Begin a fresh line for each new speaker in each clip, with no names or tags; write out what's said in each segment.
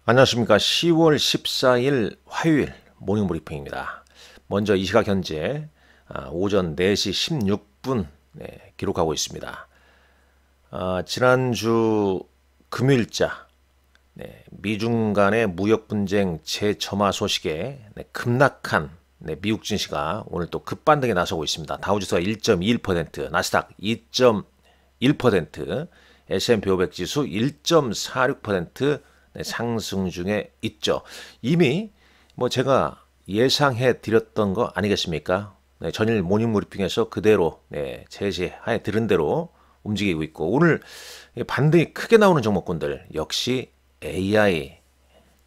안녕하십니까. 10월 14일 화요일 모닝 브리핑입니다. 먼저 이 시각 현재 오전 4시 16분 기록하고 있습니다. 지난주 금요일자 미중 간의 무역 분쟁 재점화 소식에 급락한 미국 증시가 오늘 또 급반등에 나서고 있습니다. 다우지수가 1.21%, 나스닥 2.1%, S&P 500 지수 1.46% 상승 중에 있죠. 이미 제가 예상해 드렸던 거 아니겠습니까? 전일 모닝 브리핑에서 그대로 제시해 드린 대로 움직이고 있고, 오늘 반등이 크게 나오는 종목군들 역시 AI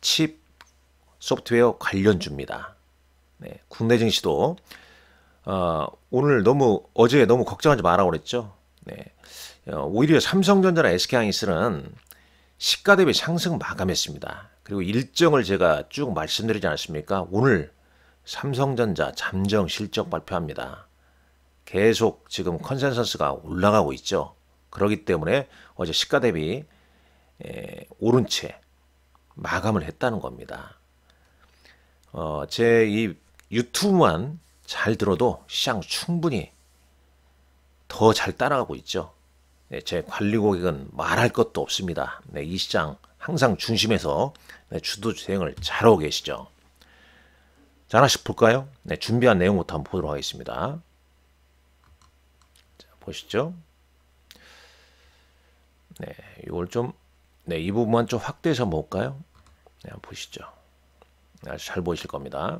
칩 소프트웨어 관련주입니다. 국내 증시도 오늘 어제 너무 걱정하지 말라고 그랬죠. 오히려 삼성전자나 SK하이닉스는 시가 대비 상승 마감했습니다. 그리고 일정을 제가 쭉 말씀드리지 않았습니까? 오늘 삼성전자 잠정 실적 발표합니다. 계속 지금 컨센서스가 올라가고 있죠. 그렇기 때문에 어제 시가 대비 오른 채 마감을 했다는 겁니다. 제 이 유튜브만 잘 들어도 시장 충분히 더 잘 따라가고 있죠. 제 관리 고객은 말할 것도 없습니다. 이 시장 항상 중심에서 주도 주행을 잘하고 계시죠. 자, 하나씩 볼까요? 준비한 내용부터 한번 보도록 하겠습니다. 자, 보시죠. 이걸 좀, 이 부분만 좀 확대해서 볼까요? 한번 보시죠. 아주 잘 보이실 겁니다.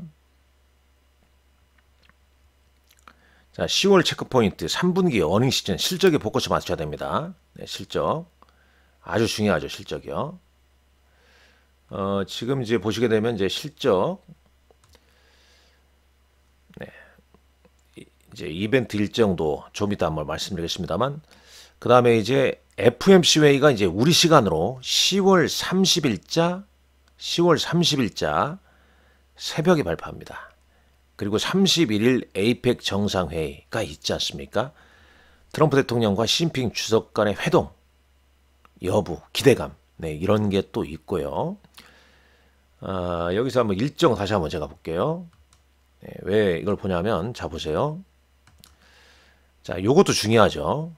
자, 10월 체크포인트 3분기 어닝 시즌 실적에 포커스 맞춰야 됩니다. 실적 아주 중요하죠. 실적이요. 지금 이제 보시게 되면 이제 실적 이제 이벤트 일정도 좀 이따 한번 말씀드리겠습니다만, 그 다음에 이제 FOMC 회의가 이제 우리 시간으로 10월 30일자 새벽에 발표합니다. 그리고 31일 에이펙 정상회의가 있지 않습니까? 트럼프 대통령과 시진핑 주석 간의 회동 여부, 기대감, 이런 게 또 있고요. 여기서 한번 일정 다시 한번 제가 볼게요. 왜 이걸 보냐면, 자 보세요. 자, 요것도 중요하죠.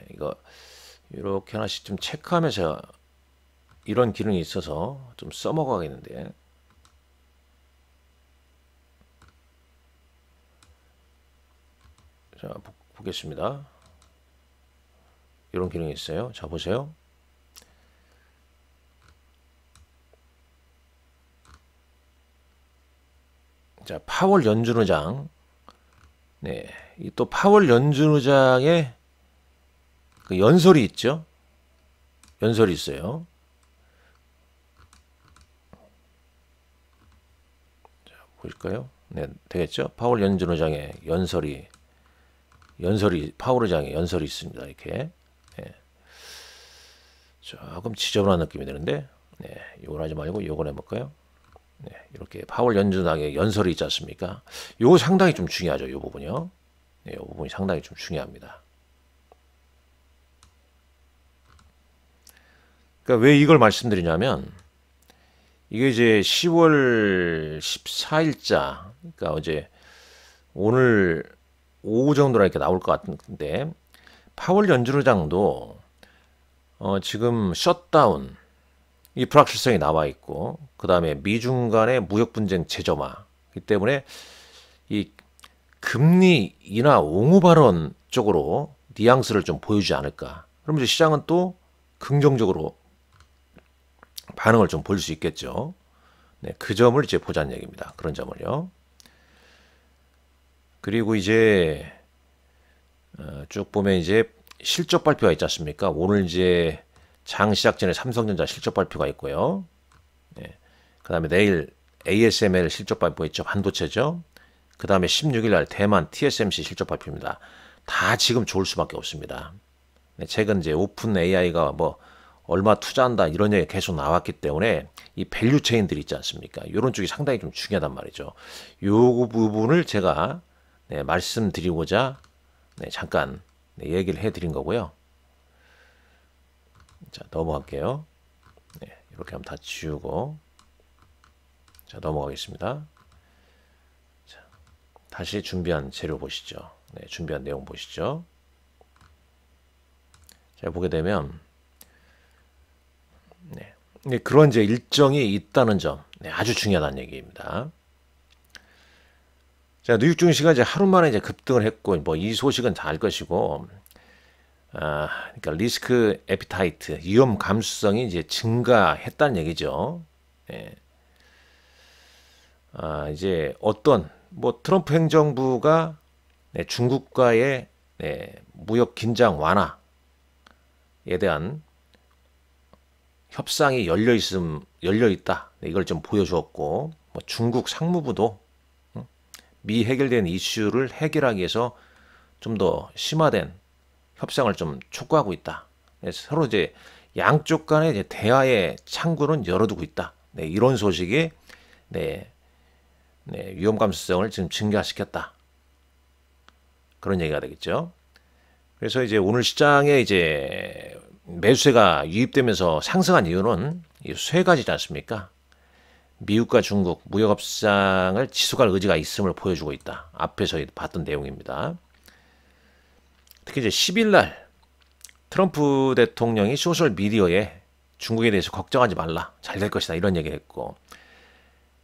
이거 이렇게 하나씩 좀 체크하면서 이런 기능이 있어서 좀 써먹어야겠는데. 자, 보겠습니다. 이런 기능이 있어요. 자, 보세요. 자, 파월 연준 의장. 이 또 파월 연준 의장의 그 연설이 있죠. 연설이 있어요. 자, 보실까요? 되겠죠? 파월 연준 의장의 연설이 파월 의장의 연설이 있습니다. 이렇게. 조금 지저분한 느낌이 드는데, 이걸 하지 말고 이걸 해볼까요? 이렇게 파월 연준 의장의 연설이 있지 않습니까? 이거 상당히 좀 중요하죠. 이 부분이요. 이 부분이 상당히 좀 중요합니다. 그러니까 왜 이걸 말씀드리냐면, 이게 이제 10월 14일자, 그러니까 어제 오늘 오후 정도라 이렇게 나올 것 같은데, 파월 연준 의장도 지금 셧다운, 이 불확실성이 나와 있고, 그 다음에 미중 간의 무역 분쟁 재점화이기 때문에 이 금리 인하 옹호 발언 쪽으로 뉘앙스를 좀 보여주지 않을까. 그럼 이제 시장은 또 긍정적으로 반응을 좀 보일 수 있겠죠. 그 점을 이제 보자는 얘기입니다. 그런 점을요. 그리고 이제 쭉 보면 이제 실적 발표가 있지 않습니까? 오늘 이제 장 시작 전에 삼성전자 실적 발표가 있고요. 그 다음에 내일 ASML 실적 발표 있죠. 반도체죠. 그 다음에 16일 날 대만 TSMC 실적 발표입니다. 다 지금 좋을 수밖에 없습니다. 최근 이제 오픈 AI가 얼마 투자한다 이런 얘기 계속 나왔기 때문에 이 밸류 체인들이 있지 않습니까? 이런 쪽이 상당히 좀 중요하단 말이죠. 이 부분을 제가 말씀드리고자 잠깐 얘기를 해드린 거고요. 자, 넘어갈게요. 이렇게 하면 다 지우고, 자, 넘어가겠습니다. 자, 다시 준비한 재료 보시죠. 네, 준비한 내용 보시죠. 자, 보게 되면, 네, 그런 이제 일정이 있다는 점, 네, 아주 중요하다는 얘기입니다. 자, 뉴욕 증시가 이제 하루 만에 이제 급등을 했고, 뭐 이 소식은 다 알 것이고, 그러니까 리스크 에피타이트, 위험 감수성이 이제 증가했다는 얘기죠. 예. 이제 어떤 뭐 트럼프 행정부가 네, 중국과의 네, 무역 긴장 완화에 대한 협상이 열려 있다. 네, 이걸 좀 보여주었고, 뭐 중국 상무부도 미 해결된 이슈를 해결하기 위해서 좀 더 심화된 협상을 좀 촉구하고 있다. 네, 서로 이제 양쪽 간의 이제 대화의 창구는 열어두고 있다. 네, 이런 소식이 네, 위험 감수성을 지금 증가시켰다. 그런 얘기가 되겠죠. 그래서 이제 오늘 시장에 이제 매수세가 유입되면서 상승한 이유는 이 세 가지지 않습니까? 미국과 중국 무역 협상을 지속할 의지가 있음을 보여주고 있다. 앞에서 봤던 내용입니다. 특히 이제 10일 날 트럼프 대통령이 소셜 미디어에 중국에 대해서 걱정하지 말라. 잘 될 것이다. 이런 얘기를 했고,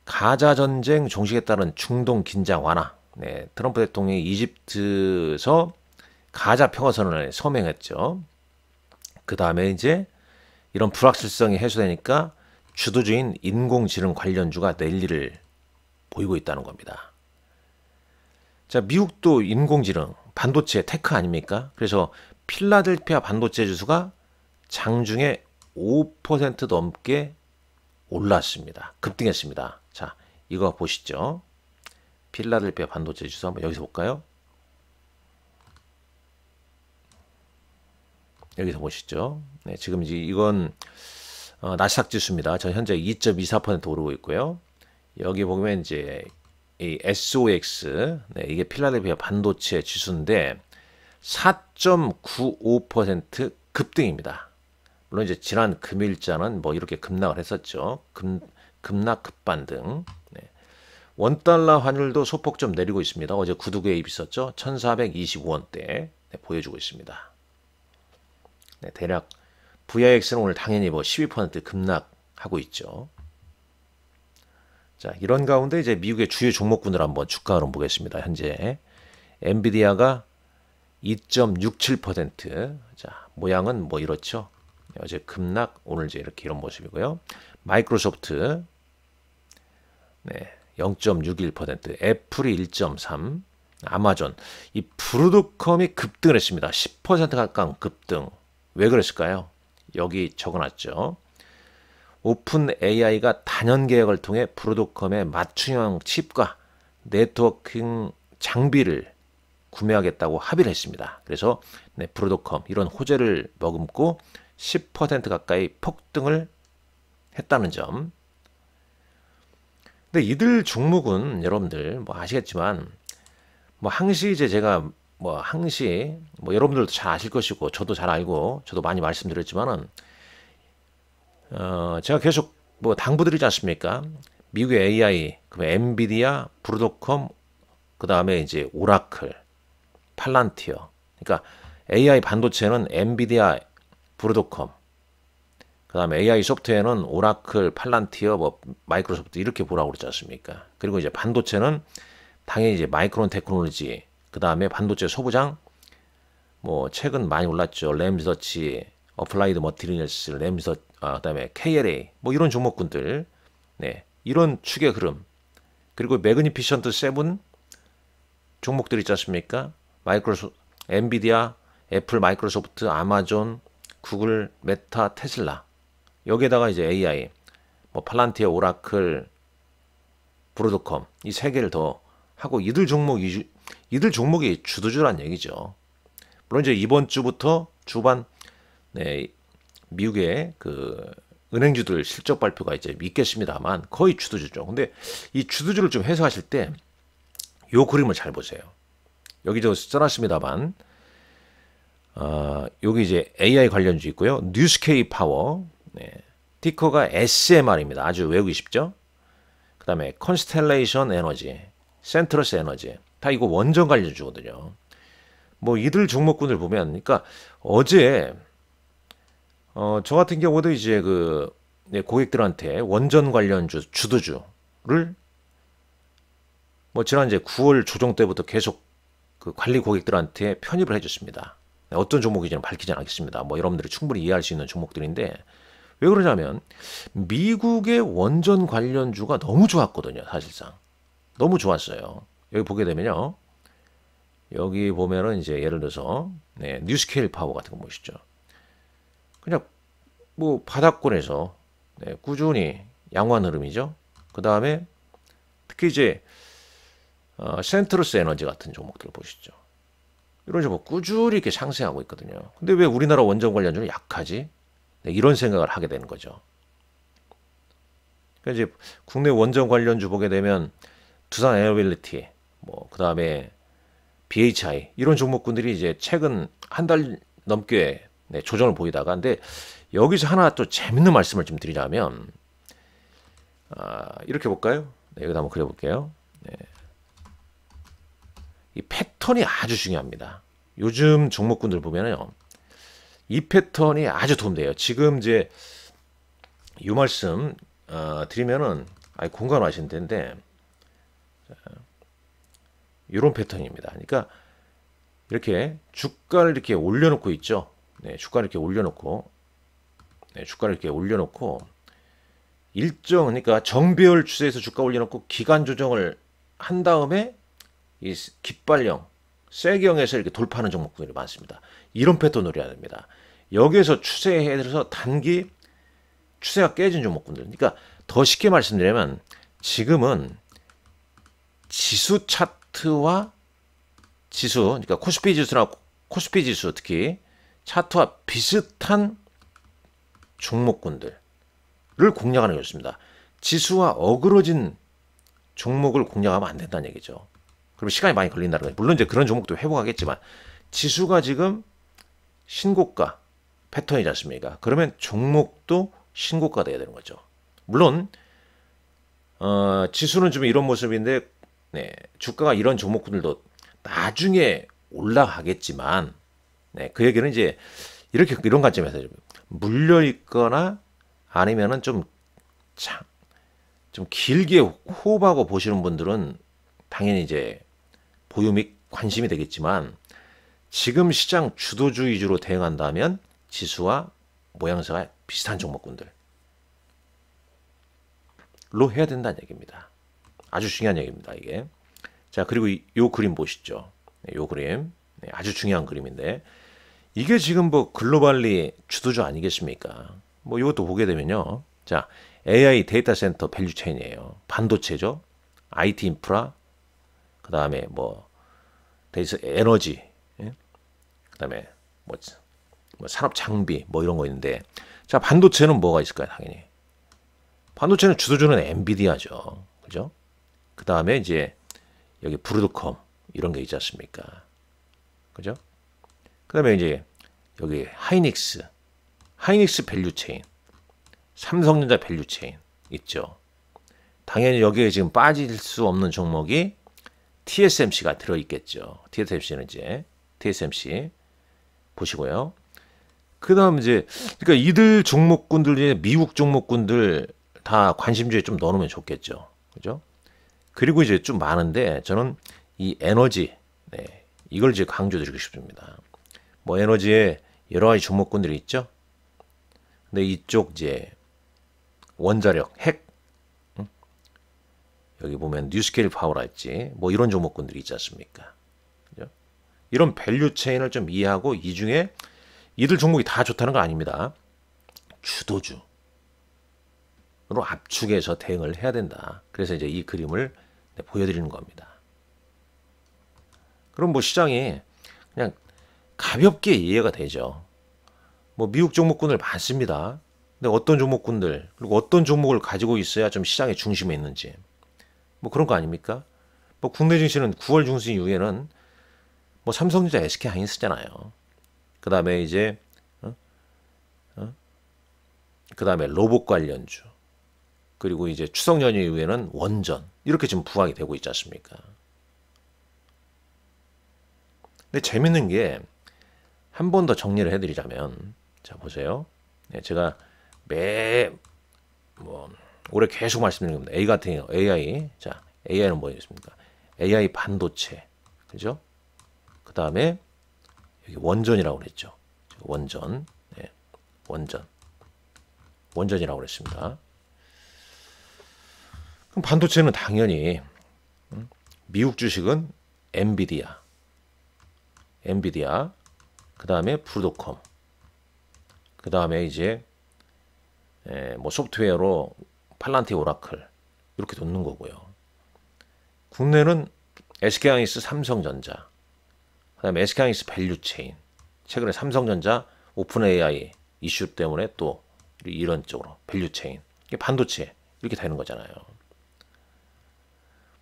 가자 전쟁 종식에 따른 중동 긴장 완화. 네, 트럼프 대통령이 이집트에서 가자 평화선언을 서명했죠. 그 다음에 이제 이런 불확실성이 해소되니까 주도주인 인공지능 관련주가 랠리를 보이고 있다는 겁니다. 자, 미국도 인공지능, 반도체, 테크 아닙니까? 그래서 필라델피아 반도체 지수가 장중에 5% 넘게 올랐습니다. 급등했습니다. 자, 이거 보시죠. 필라델피아 반도체 지수 한번 여기서 볼까요? 여기서 보시죠. 네, 지금 이건 나스닥 지수입니다. 저 현재 2.24% 오르고 있고요. 여기 보면 이제 이 SOX, 네, 이게 필라델피아 반도체 지수인데 4.95% 급등입니다. 물론 이제 지난 금일자는 뭐 이렇게 급락을 했었죠. 급락 급반등. 네. 원달러 환율도 소폭 좀 내리고 있습니다. 어제 구두개입 있었죠. 1425원대 네, 보여주고 있습니다. 네, 대략 VIX는 오늘 당연히 뭐 12% 급락하고 있죠. 자, 이런 가운데 이제 미국의 주요 종목군들 한번 주가 흐름 보겠습니다. 현재 엔비디아가 2.67%. 자, 모양은 뭐 이렇죠. 어제 급락, 오늘 이제 이렇게 이런 모습이고요. 마이크로소프트 네, 0.61%, 애플이 1.3%, 아마존, 이 브로드컴이 급등을 했습니다. 10% 가까운 급등. 왜 그랬을까요? 여기 적어놨죠. 오픈 AI가 단연 계약을 통해 브로드컴의 맞춤형 칩과 네트워킹 장비를 구매하겠다고 합의를 했습니다. 그래서 네, 브로드컴 이런 호재를 머금고 10% 가까이 폭등을 했다는 점. 근데 이들 종목은 여러분들 뭐 아시겠지만 뭐 항시 이제 제가 뭐 항시 뭐 여러분들도 잘 아실 것이고 저도 잘 알고 저도 많이 말씀드렸지만은 제가 계속 뭐 당부드리지 않습니까? 미국의 AI, 그 엔비디아, 브로드컴, 그 다음에 이제 오라클, 팔란티어. 그러니까 AI 반도체는 엔비디아, 브로드컴. 그 다음에 AI 소프트웨어는 오라클, 팔란티어, 뭐 마이크로소프트 이렇게 보라고 그러지 않습니까? 그리고 이제 반도체는 당연히 이제 마이크론 테크놀로지, 그 다음에 반도체 소부장, 뭐 최근 많이 올랐죠. 램서치, 어플라이드 머티리얼스, 램서, 그다음에 KLA, 뭐 이런 종목군들, 네, 이런 축의 흐름. 그리고 매그니피션트 7 종목들 있지 않습니까? 엔비디아, 애플, 마이크로소프트, 아마존, 구글, 메타, 테슬라. 여기에다가 이제 AI, 뭐 팔란티어, 오라클, 브로드컴 이 세 개를 더 하고 이들 종목이 주도주란 얘기죠. 물론 이제 이번 주부터 주반 네, 미국의 그 은행주들 실적 발표가 이제 있겠습니다만 거의 주도주죠. 근데 이 주도주를 좀 해석하실 때 요 그림을 잘 보세요. 여기 저 써놨습니다만 여기 이제 AI 관련주 있고요. 뉴스케이 파워, 네, 티커가 SMR입니다. 아주 외우기 쉽죠? 그 다음에 컨스텔레이션 에너지, 센트러스 에너지, 다 이거 원전 관련주거든요. 뭐 이들 종목군을 보면, 그러니까 어제 저 같은 경우도 이제 그 고객들한테 원전 관련주 주도주를 뭐 지난 이제 9월 조정 때부터 계속 그 관리 고객들한테 편입을 해줬습니다. 어떤 종목인지는 밝히지 않겠습니다. 뭐 여러분들이 충분히 이해할 수 있는 종목들인데, 왜 그러냐면 미국의 원전 관련주가 너무 좋았거든요. 사실상 너무 좋았어요. 여기 보게 되면요, 여기 보면은 이제 예를 들어서 뉴스케일 파워 같은 거 보시죠. 그냥 뭐 바닥권에서 꾸준히 양호한 흐름이죠. 그 다음에 특히 이제 센트러스 에너지 같은 종목들 보시죠. 이런 식으로 꾸준히 이렇게 상승하고 있거든요. 근데 왜 우리나라 원전 관련주는 약하지? 이런 생각을 하게 되는 거죠. 그러니까 이제 국내 원전 관련주 보게 되면 두산 에어빌리티, 뭐 그 다음에 BHI 이런 종목군들이 이제 최근 한 달 넘게 조정을 보이다가, 근데 여기서 하나 또 재밌는 말씀을 좀 드리자면, 이렇게 볼까요? 여기다 한번 그려볼게요. 이 패턴이 아주 중요합니다. 요즘 종목군들 보면요, 이 패턴이 아주 도움돼요. 지금 이제 이 말씀 드리면은 공감하실 텐데, 이런 패턴입니다. 그러니까 이렇게 주가를 이렇게 올려놓고 있죠. 주가를 이렇게 올려놓고, 주가를 이렇게 올려놓고 일정, 그러니까 정배열 추세에서 주가 올려놓고 기간 조정을 한 다음에 이 깃발령, 세경에서 이렇게 돌파하는 종목들이 많습니다. 이런 패턴으로 해야 됩니다. 여기에서 추세에 들어서 단기 추세가 깨진 종목군들. 그러니까 더 쉽게 말씀드리면 지금은 지수 차트와 지수, 그러니까 코스피 지수나 코스피 지수 특히 차트와 비슷한 종목군들을 공략하는 게 좋습니다. 지수와 어그러진 종목을 공략하면 안 된다는 얘기죠. 그러면 시간이 많이 걸린다는 거예요. 물론 이제 그런 종목도 회복하겠지만, 지수가 지금 신고가 패턴이지 않습니까? 그러면 종목도 신고가 돼야 되는 거죠. 물론 지수는 좀 이런 모습인데, 주가가 이런 종목군들도 나중에 올라가겠지만, 그 얘기는 이제 이렇게 이런 관점에서 물려 있거나 아니면은 좀 길게 호흡하고 보시는 분들은 당연히 이제 보유 및 관심이 되겠지만, 지금 시장 주도주 위주로 대응한다면 지수와 모양새가 비슷한 종목군들로 해야 된다는 얘기입니다. 아주 중요한 얘기입니다, 이게. 자, 그리고 요 그림 보시죠. 요 그림 아주 중요한 그림인데, 이게 지금 뭐 글로벌리 주도주 아니겠습니까? 뭐 이것도 보게 되면요, 자, AI 데이터 센터 밸류 체인이에요. 반도체죠. IT 인프라, 그 다음에 뭐 데이터 에너지, 그 다음에 뭐 산업 장비 뭐 이런 거 있는데, 자, 반도체는 뭐가 있을까요? 당연히 반도체는 주도주는 엔비디아죠. 그죠? 그 다음에 이제 여기 브로드컴 이런 게 있지 않습니까? 그죠? 그 다음에 이제 여기 하이닉스 밸류 체인, 삼성전자 밸류 체인 있죠. 당연히 여기에 지금 빠질 수 없는 종목이 TSMC가 들어있겠죠. TSMC 보시고요. 그 다음 이제, 그러니까 이들 종목군들 중에 미국 종목군들 다 관심주에 좀 넣어놓으면 좋겠죠. 그죠? 그리고 이제 좀 많은데, 저는 이 에너지, 이걸 이제 강조드리고 싶습니다. 뭐 에너지에 여러 가지 종목군들이 있죠. 근데 이쪽 이제 원자력, 핵, 여기 보면 뉴스케일 파워랄지 뭐 이런 종목군들이 있지 않습니까? 그죠? 이런 밸류 체인을 좀 이해하고, 이 중에 이들 종목이 다 좋다는 건 아닙니다. 주도주로 압축해서 대응을 해야 된다. 그래서 이제 이 그림을 보여드리는 겁니다. 그럼 뭐 시장이 그냥 가볍게 이해가 되죠. 뭐 미국 종목군들 많습니다. 근데 어떤 종목군들, 그리고 어떤 종목을 가지고 있어야 좀 시장의 중심에 있는지, 뭐 그런 거 아닙니까? 뭐 국내 증시는 9월 중순 이후에는 뭐 삼성전자, SK 하이닉스잖아요. 그 다음에 이제 그 다음에 로봇 관련주, 그리고 이제 추석 연휴 이후에는 원전, 이렇게 지금 부각이 되고 있지 않습니까? 근데 재밌는 게 한 번 더 정리를 해드리자면, 자 보세요. 네, 제가 뭐 올해 계속 말씀드린 겁니다. A 같은 경우 AI, 자 AI는 뭐였습니까? AI 반도체, 그죠? 그 다음에 여기 원전이라고 그랬죠. 원전, 네, 원전이라고 그랬습니다. 그럼 반도체는 당연히 미국 주식은 엔비디아, 그 다음에 브로드컴, 그 다음에 이제 뭐 소프트웨어로 팔란티, 오라클 이렇게 돋는 거고요. 국내는 SK하이닉스, 삼성전자, 그 다음에 SK하이닉스 밸류체인, 최근에 삼성전자 오픈 AI 이슈 때문에 또 이런 쪽으로 밸류체인, 이게 반도체 이렇게 되는 거잖아요.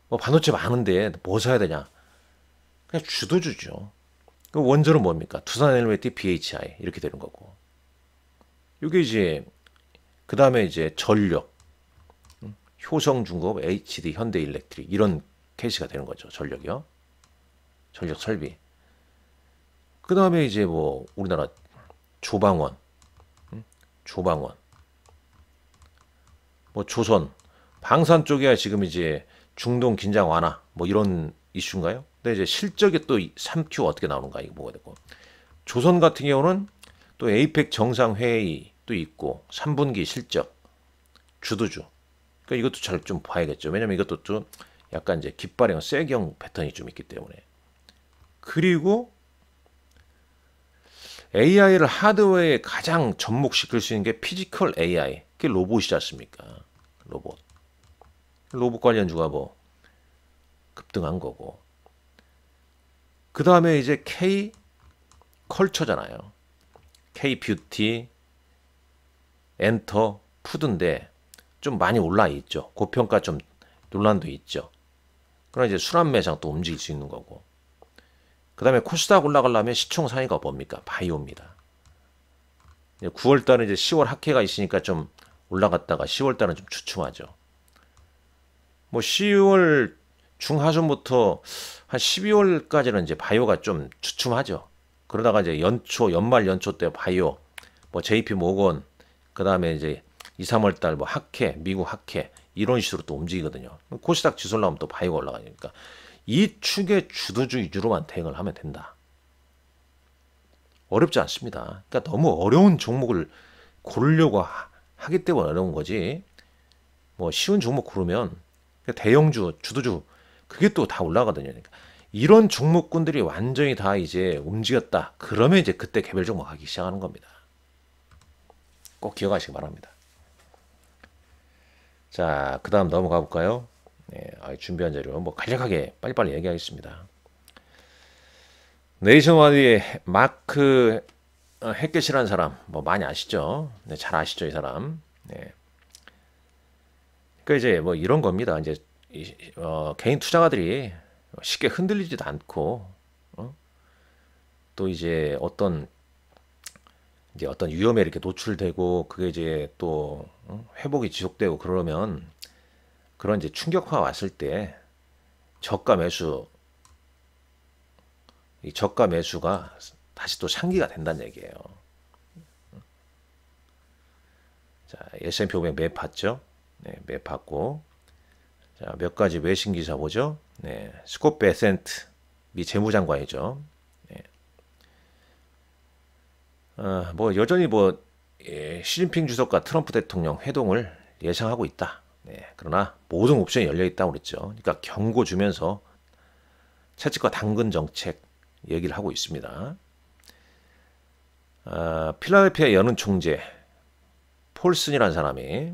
뭐 반도체 많은데 뭐 사야 되냐? 그냥 주도주죠. 그 원전은 뭡니까? 두산 엘리베이터 BHI 이렇게 되는 거고. 이게 이제 그 다음에 이제 전력, 효성중공업, HD, 현대일렉트릭 이런 케이스가 되는 거죠. 전력이요. 전력 설비. 그 다음에 이제 뭐 우리나라 조방원, 뭐 조선, 방산 쪽이야 지금 이제 중동 긴장 완화 뭐 이런 이슈인가요? 근데 이제 실적이 또 3Q 어떻게 나오는가 이거 보게 되고, 조선 같은 경우는 또 에이펙 정상회의도 있고 3분기 실적 주도주. 그러니까 이것도 잘 좀 봐야겠죠. 왜냐면 이것도 좀 약간 이제 깃발형 세경 패턴이 좀 있기 때문에. 그리고 AI를 하드웨어에 가장 접목시킬 수 있는 게 피지컬 AI, 그게 로봇이지 않습니까? 로봇 관련주가 뭐 급등한 거고. 그 다음에 이제 K 컬처잖아요. K 뷰티, 엔터, 푸드인데 좀 많이 올라 있죠. 고평가 좀 논란도 있죠. 그러나 이제 순환 매장 또 움직일 수 있는 거고. 그 다음에 코스닥 올라가려면 시총 상위가 뭡니까? 바이오입니다. 9월달은 이제 10월 학회가 있으니까 좀 올라갔다가 10월달은 좀 주춤하죠. 뭐 10월 중하순부터 한 12월까지는 이제 바이오가 좀 주춤하죠. 그러다가 이제 연말 연초 때 바이오, 뭐 JP 모건, 그 다음에 이제 2, 3월 달 뭐 학회, 미국 학회 이런 식으로 또 움직이거든요. 코스닥 지수 올라오면 또 바이오가 올라가니까 이 축의 주도주 위주로만 대응을 하면 된다. 어렵지 않습니다. 그러니까 너무 어려운 종목을 고르려고 하기 때문에 어려운 거지. 뭐 쉬운 종목 고르면 대형주, 주도주 그게 또 다 올라가거든요. 그러니까 이런 종목군들이 완전히 다 이제 움직였다. 그러면 이제 그때 개별 종목 하기 시작하는 겁니다. 꼭 기억하시기 바랍니다. 자, 그 다음 넘어가 볼까요? 네, 준비한 자료 뭐 간략하게 빨리빨리 얘기하겠습니다. 네이션와드의 마크 해켓이라는 사람 뭐 많이 아시죠? 네, 잘 아시죠, 이 사람. 네. 그러니까 이제 뭐 이런 겁니다. 이제 개인 투자가들이 쉽게 흔들리지도 않고 또 이제 어떤 위험에 이렇게 노출되고 그게 이제 또 회복이 지속되고 그러면 그런 이제 충격화가 왔을 때 저가 매수가 다시 또 상기가 된다는 얘기예요. 자, S&P 500 맵 봤죠? 네, 맵 봤고. 자, 몇 가지 외신 기사 보죠? 네, 스콧 베센트 미 재무장관이죠. 네. 뭐 여전히 뭐 시진핑 주석과 트럼프 대통령 회동을 예상하고 있다. 네, 그러나 모든 옵션이 열려 있다고 그랬죠. 그러니까 경고 주면서 채찍과 당근 정책 얘기를 하고 있습니다. 필라델피아 연은 총재 폴슨이라는 사람이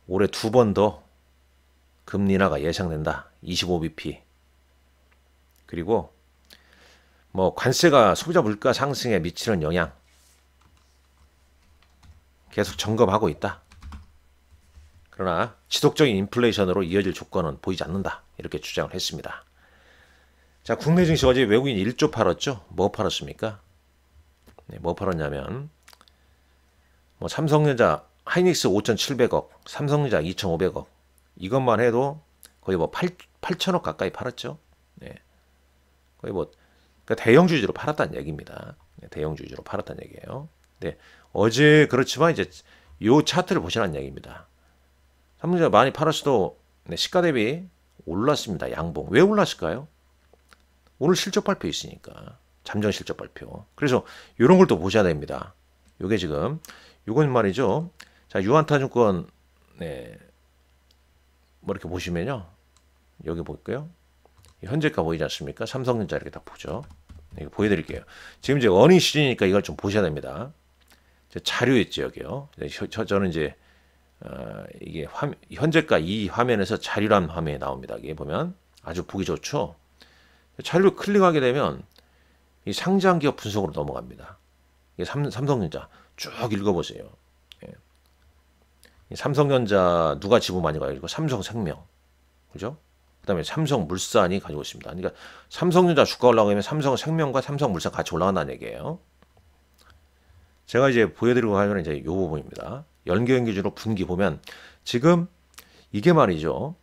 올해 2번 더 금리 인하가 예상된다. 25bp. 그리고 뭐 관세가 소비자 물가 상승에 미치는 영향 계속 점검하고 있다. 그러나 지속적인 인플레이션으로 이어질 조건은 보이지 않는다. 이렇게 주장을 했습니다. 자, 국내 증시 어제 외국인 1조 팔았죠? 뭐 팔았습니까? 네, 뭐 팔았냐면 뭐 삼성전자 하이닉스 5,700억, 삼성전자 2,500억 이것만 해도 거의 뭐 8천억 가까이 팔았죠. 네. 거의 뭐 그러니까 대형주주로 팔았다는 얘기입니다. 네, 대형주주로 팔았다는 얘기예요. 네, 어제 그렇지만 이제 요 차트를 보시라는 얘기입니다. 삼성전자 많이 팔았어도 네, 시가 대비 올랐습니다. 양봉. 왜 올랐을까요? 오늘 실적 발표 있으니까. 잠정 실적 발표. 그래서 이런 걸 또 보셔야 됩니다. 요게 지금 요건 말이죠. 자, 유한타증권 네. 뭐 이렇게 보시면요. 여기 볼까요? 현재가 보이지 않습니까? 삼성전자 이렇게 딱 보죠. 이거 보여드릴게요. 지금 이제 어닝 시즌이니까 이걸 좀 보셔야 됩니다. 자료 있죠 여기요. 저는 이제 이게 현재가 이 화면에서 자료란 화면에 나옵니다. 여기 보면 아주 보기 좋죠. 자료를 클릭하게 되면 이 상장 기업 분석으로 넘어갑니다. 이게 삼성전자 쭉 읽어보세요. 예. 삼성전자 누가 지분 많이 가지고 삼성생명, 그죠? 그다음에 삼성물산이 가지고 있습니다. 그러니까 삼성전자 주가 올라가면 삼성생명과 삼성물산 같이 올라간다는 얘기예요. 제가 이제 보여드리고 하면 이제 이 부분입니다. 연결 기준으로 분기 보면 지금 이게 말이죠.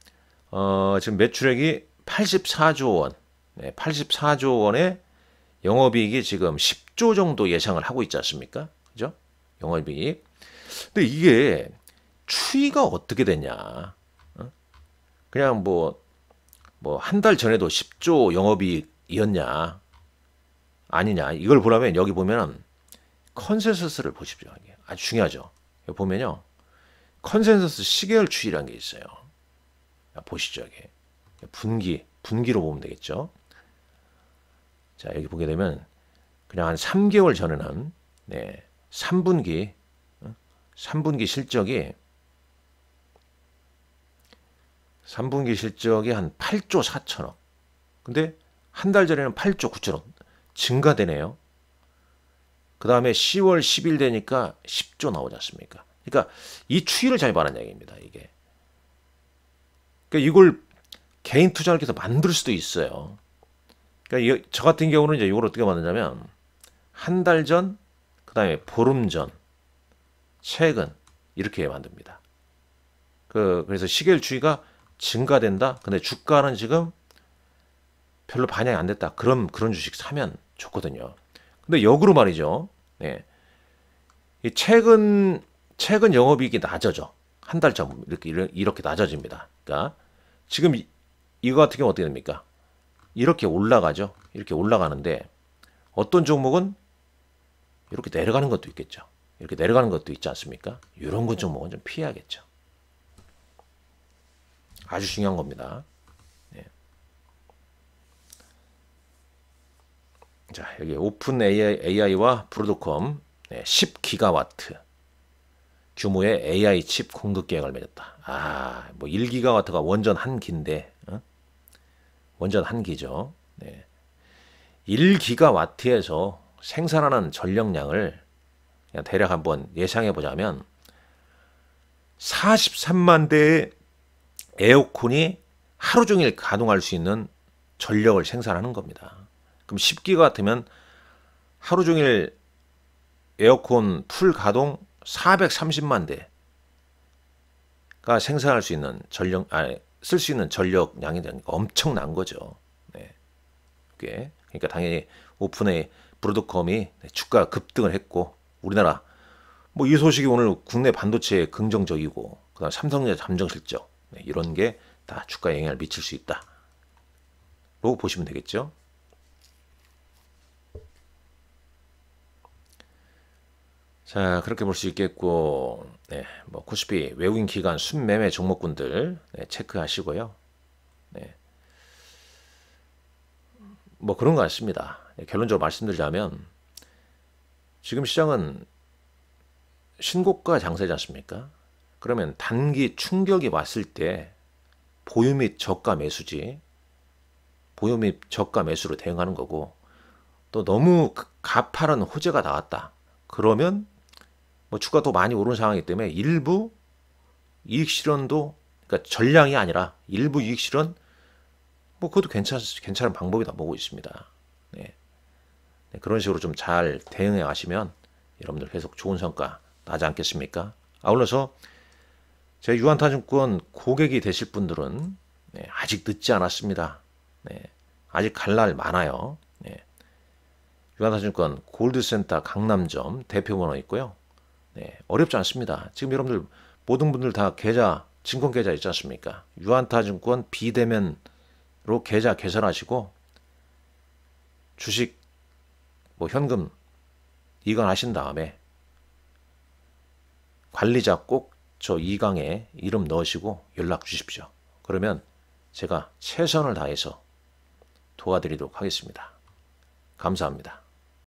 지금 매출액이 84조 원, 네, 84조 원의 영업이익이 지금 10조 정도 예상을 하고 있지 않습니까? 그죠? 영업이익. 근데 이게 추이가 어떻게 되냐? 그냥 뭐 한 달 전에도 10조 영업이익이었냐? 아니냐? 이걸 보려면 여기 보면 컨센서스를 보십시오. 이게 아주 중요하죠. 여기 보면요. 컨센서스 시계열 추이라는 게 있어요. 보시죠. 여기. 분기로 보면 되겠죠. 자, 여기 보게 되면 그냥 한 3개월 전에는 네, 3분기 실적이 3분기 실적이 한 8조 4천억. 근데 한 달 전에는 8조 9천억 증가되네요. 그 다음에 10월 10일 되니까 10조 나오지 않습니까? 그러니까 이 추이를 잘 봐라는 얘기입니다. 이게. 그러니까 이걸 개인 투자를 해서 만들 수도 있어요. 그러니까 저 같은 경우는 이제 이걸 어떻게 만드냐면 한 달 전, 그 다음에 보름 전, 최근 이렇게 만듭니다. 그래서 시계열 추이가 증가된다. 근데 주가는 지금 별로 반영이 안 됐다. 그런 주식 사면 좋거든요. 근데 역으로 말이죠. 네. 이 최근 영업이익이 낮아져. 한 달 전 이렇게 낮아집니다. 그러니까 지금 이거 같은 경우 어떻게 됩니까? 이렇게 올라가죠. 이렇게 올라가는데 어떤 종목은 이렇게 내려가는 것도 있겠죠. 이렇게 내려가는 것도 있지 않습니까? 이런 것 종목은 좀 피해야겠죠. 아주 중요한 겁니다. 네. 자, 여기 오픈 AI와 브로드컴 10기가와트 규모의 AI 칩 공급 계약을 맺었다. 뭐 1기가와트가 원전 한 기인데, 원전 한 기죠. 네. 1기가와트에서 생산하는 전력량을 그냥 대략 한번 예상해 보자면 43만 대의 에어컨이 하루 종일 가동할 수 있는 전력을 생산하는 겁니다. 그럼 10기가 같으면 하루 종일 에어컨 풀 가동 430만 대가 생산할 수 있는 쓸 수 있는 전력량이 엄청난 거죠. 네. 그러니까 당연히 오픈의 브로드컴이 주가 급등을 했고 우리나라 뭐 이 소식이 오늘 국내 반도체에 긍정적이고 그다음 삼성전자 잠정 실적 이런 게 다 주가에 영향을 미칠 수 있다로 보시면 되겠죠. 자, 그렇게 볼 수 있겠고, 네, 뭐 코스피 외국인 기관 순매매 종목군들 체크하시고요. 네, 뭐 그런 것 같습니다. 결론적으로 말씀드리자면 지금 시장은 신고가 장세지 않습니까? 그러면 단기 충격이 왔을 때 보유 및 저가 매수지, 보유 및 저가 매수로 대응하는 거고, 또 너무 가파른 호재가 나왔다. 그러면 뭐 주가 더 많이 오른 상황이기 때문에 일부 이익 실현도, 그러니까 전량이 아니라 일부 이익 실현, 뭐 그것도 괜찮은 방법이다 보고 있습니다. 네. 네, 그런 식으로 좀 잘 대응해 가시면 여러분들 계속 좋은 성과 나지 않겠습니까? 아울러서 제 유한타증권 고객이 되실 분들은 아직 늦지 않았습니다. 아직 갈 날 많아요. 유한타증권 골드센터 강남점 대표번호 있고요. 어렵지 않습니다. 지금 여러분들 모든 분들 다 계좌 증권 계좌 있지 않습니까? 유한타증권 비대면으로 계좌 개설하시고 주식 뭐 현금 이관하신 다음에 관리자 꼭 저 이강에 이름 넣으시고 연락 주십시오. 그러면 제가 최선을 다해서 도와드리도록 하겠습니다. 감사합니다.